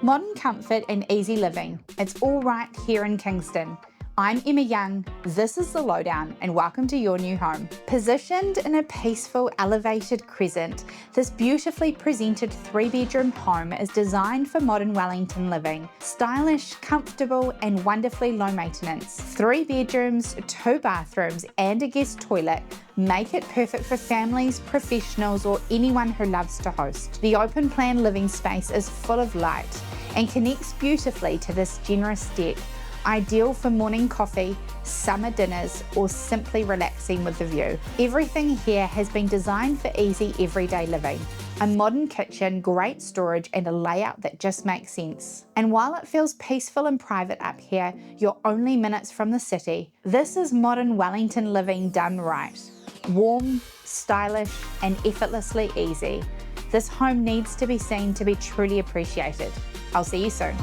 Modern comfort and easy living. It's all right here in Kingston. I'm Emma Young, this is The Lowdown, and welcome to your new home. Positioned in a peaceful, elevated crescent, this beautifully presented 3-bedroom home is designed for modern Wellington living. Stylish, comfortable, and wonderfully low maintenance. 3 bedrooms, 2 bathrooms, and a guest toilet make it perfect for families, professionals, or anyone who loves to host. The open plan living space is full of light and connects beautifully to this generous deck. Ideal for morning coffee, summer dinners, or simply relaxing with the view. Everything here has been designed for easy everyday living. A modern kitchen, great storage, and a layout that just makes sense. And while it feels peaceful and private up here, you're only minutes from the city. This is modern Wellington living done right. Warm, stylish, and effortlessly easy. This home needs to be seen to be truly appreciated. I'll see you soon.